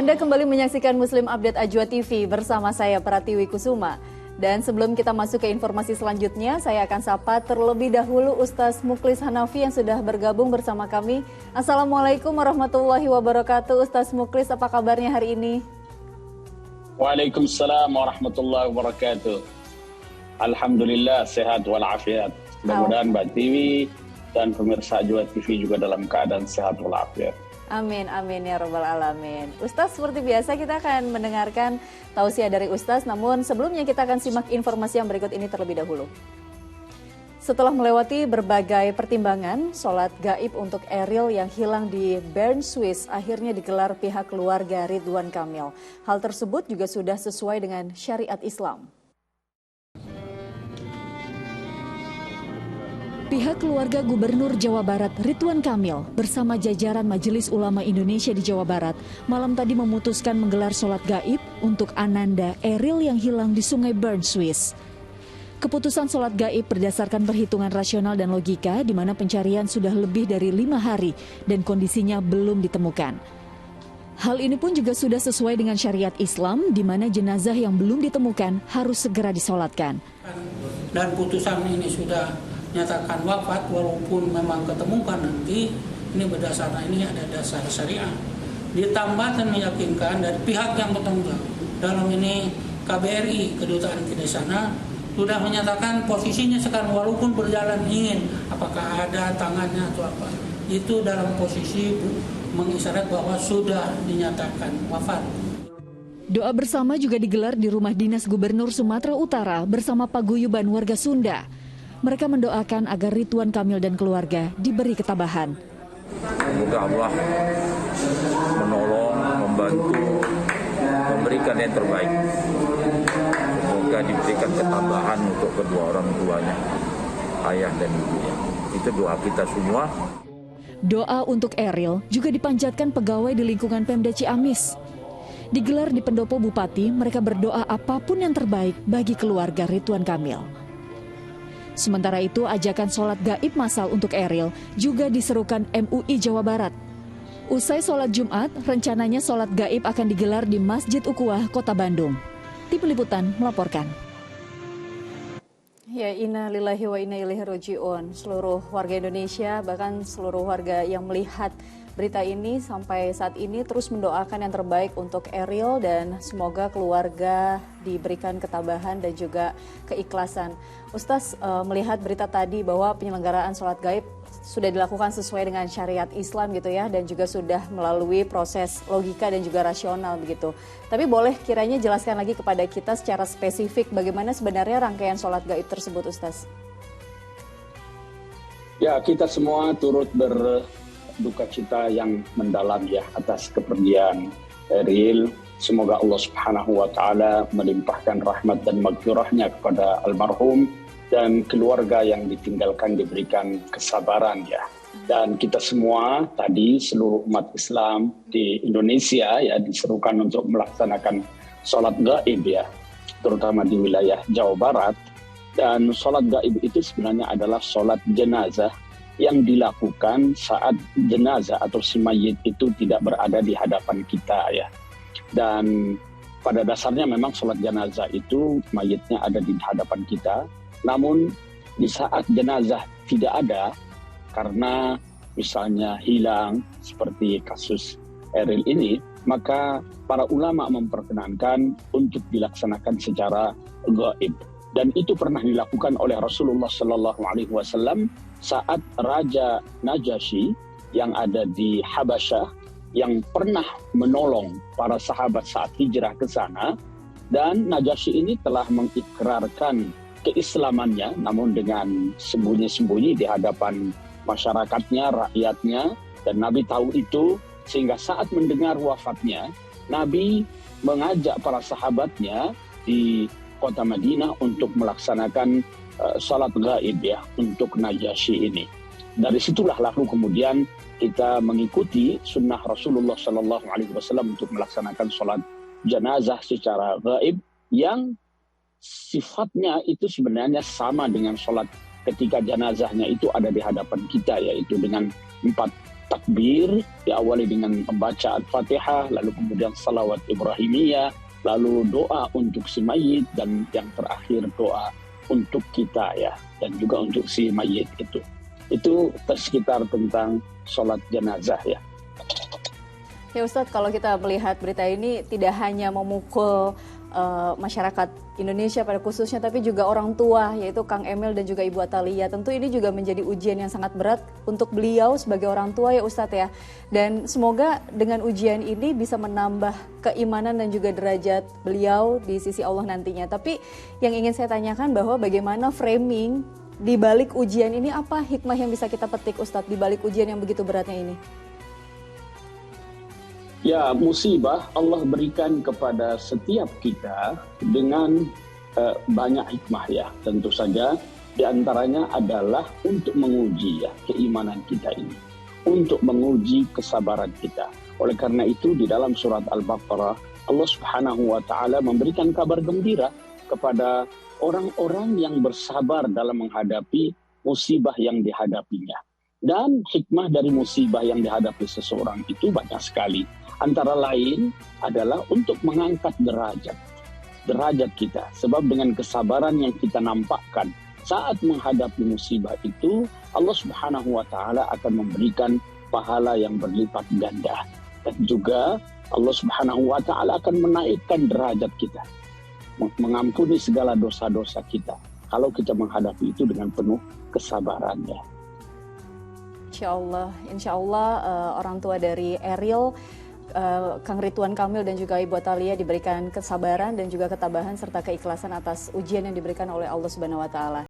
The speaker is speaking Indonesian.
Anda kembali menyaksikan Muslim Update Ajwa TV bersama saya Pratiwi Kusuma. Dan sebelum kita masuk ke informasi selanjutnya, saya akan sapa terlebih dahulu Ustaz Mukhlis Hanafi yang sudah bergabung bersama kami. Assalamualaikum warahmatullahi wabarakatuh. Ustaz Mukhlis, apa kabarnya hari ini? Waalaikumsalam warahmatullahi wabarakatuh. Alhamdulillah sehat walafiat. Mudah-mudahan Mbak Tiwi dan pemirsa Ajwa TV juga dalam keadaan sehat walafiat. Amin, amin ya rabbal alamin. Ustaz, seperti biasa kita akan mendengarkan tausiah dari Ustaz, namun sebelumnya kita akan simak informasi yang berikut ini terlebih dahulu. Setelah melewati berbagai pertimbangan, sholat gaib untuk Eril yang hilang di Bern, Swiss akhirnya digelar pihak keluarga Ridwan Kamil. Hal tersebut juga sudah sesuai dengan syariat Islam. Pihak keluarga Gubernur Jawa Barat Ridwan Kamil bersama jajaran Majelis Ulama Indonesia di Jawa Barat malam tadi memutuskan menggelar sholat gaib untuk Ananda Eril yang hilang di Sungai Bern, Swiss. Keputusan sholat gaib berdasarkan perhitungan rasional dan logika di mana pencarian sudah lebih dari 5 hari dan kondisinya belum ditemukan. Hal ini pun juga sudah sesuai dengan syariat Islam di mana jenazah yang belum ditemukan harus segera disolatkan. Dan putusan ini sudah nyatakan wafat walaupun memang ketemukan nanti, ini berdasarkan ini ada dasar syariah. Ditambah dan meyakinkan dari pihak yang bertanggung jawab. Dalam ini KBRI, Kedutaan kita di sana, sudah menyatakan posisinya sekarang walaupun berjalan ingin apakah ada tangannya atau apa. Itu dalam posisi mengisyarat bahwa sudah dinyatakan wafat. Doa bersama juga digelar di rumah dinas Gubernur Sumatera Utara bersama paguyuban warga Sunda. Mereka mendoakan agar Ridwan Kamil dan keluarga diberi ketabahan. Semoga Allah menolong, membantu, memberikan yang terbaik. Semoga diberikan ketabahan untuk kedua orang tuanya, ayah dan ibunya. Itu doa kita semua. Doa untuk Eril juga dipanjatkan pegawai di lingkungan Pemda Ciamis. Digelar di pendopo Bupati, mereka berdoa apapun yang terbaik bagi keluarga Ridwan Kamil. Sementara itu, ajakan sholat gaib massal untuk Eril juga diserukan MUI Jawa Barat. Usai sholat Jumat, rencananya sholat gaib akan digelar di Masjid Ukhuwah, Kota Bandung. Tim Liputan melaporkan. Ya, inna lillahi wa inna ilaihi raji'un. Seluruh warga Indonesia, bahkan seluruh warga yang melihat berita ini sampai saat ini terus mendoakan yang terbaik untuk Eril dan semoga keluarga diberikan ketabahan dan juga keikhlasan. Ustaz, melihat berita tadi bahwa penyelenggaraan sholat gaib sudah dilakukan sesuai dengan syariat Islam gitu ya, dan juga sudah melalui proses logika dan juga rasional begitu. Tapi boleh kiranya jelaskan lagi kepada kita secara spesifik bagaimana sebenarnya rangkaian sholat gaib tersebut, Ustaz? Ya, kita semua turut berduka cita yang mendalam ya atas kepergian Eril. Semoga Allah Subhanahu wa taala melimpahkan rahmat dan maghfirahnya kepada almarhum dan keluarga yang ditinggalkan diberikan kesabaran ya. Dan kita semua tadi seluruh umat Islam di Indonesia ya diserukan untuk melaksanakan sholat gaib ya, terutama di wilayah Jawa Barat. Dan sholat gaib itu sebenarnya adalah sholat jenazah yang dilakukan saat jenazah atau si mayit itu tidak berada di hadapan kita ya. Dan pada dasarnya memang sholat jenazah itu mayitnya ada di hadapan kita. Namun di saat jenazah tidak ada karena misalnya hilang seperti kasus Eril ini, maka para ulama memperkenankan untuk dilaksanakan secara gaib. Dan itu pernah dilakukan oleh Rasulullah SAW saat Raja Najasyi yang ada di Habasyah yang pernah menolong para sahabat saat hijrah ke sana. Dan Najasyi ini telah mengikrarkan keislamannya, namun dengan sembunyi-sembunyi di hadapan masyarakatnya, rakyatnya, dan Nabi tahu itu, sehingga saat mendengar wafatnya, Nabi mengajak para sahabatnya di kota Madinah untuk melaksanakan salat gaib ya untuk Najasyi ini. Dari situlah lalu kemudian kita mengikuti sunnah Rasulullah SAW untuk melaksanakan salat jenazah secara gaib yang sifatnya itu sebenarnya sama dengan sholat ketika jenazahnya itu ada di hadapan kita, yaitu dengan 4 takbir, diawali dengan membaca Al-Fatihah, lalu kemudian salawat Ibrahimiyah, lalu doa untuk si mayit, dan yang terakhir doa untuk kita ya, dan juga untuk si mayit itu. Itu sekitar tentang sholat jenazah ya. Ya Ustadz, kalau kita melihat berita ini tidak hanya memukul masyarakat Indonesia pada khususnya, tapi juga orang tua, yaitu Kang Emil dan juga Ibu Atalia. Tentu ini juga menjadi ujian yang sangat berat untuk beliau sebagai orang tua ya Ustadz ya. Dan semoga dengan ujian ini bisa menambah keimanan dan juga derajat beliau di sisi Allah nantinya. Tapi yang ingin saya tanyakan bahwa bagaimana framing di balik ujian ini, apa hikmah yang bisa kita petik Ustadz di balik ujian yang begitu beratnya ini? Ya, musibah Allah berikan kepada setiap kita dengan banyak hikmah ya. Tentu saja di antaranya adalah untuk menguji ya keimanan kita ini, untuk menguji kesabaran kita. Oleh karena itu di dalam surat Al-Baqarah Allah Subhanahu wa taala memberikan kabar gembira kepada orang-orang yang bersabar dalam menghadapi musibah yang dihadapinya. Dan hikmah dari musibah yang dihadapi seseorang itu banyak sekali. Antara lain adalah untuk mengangkat derajat kita. Sebab dengan kesabaran yang kita nampakkan saat menghadapi musibah itu, Allah Subhanahu wa taala akan memberikan pahala yang berlipat ganda. Dan juga Allah Subhanahu wa taala akan menaikkan derajat kita, mengampuni segala dosa-dosa kita kalau kita menghadapi itu dengan penuh kesabarannya. Insya Allah orang tua dari Eril, Kang Ridwan Kamil dan juga Ibu Atalia diberikan kesabaran dan juga ketabahan serta keikhlasan atas ujian yang diberikan oleh Allah Subhanahu wa taala.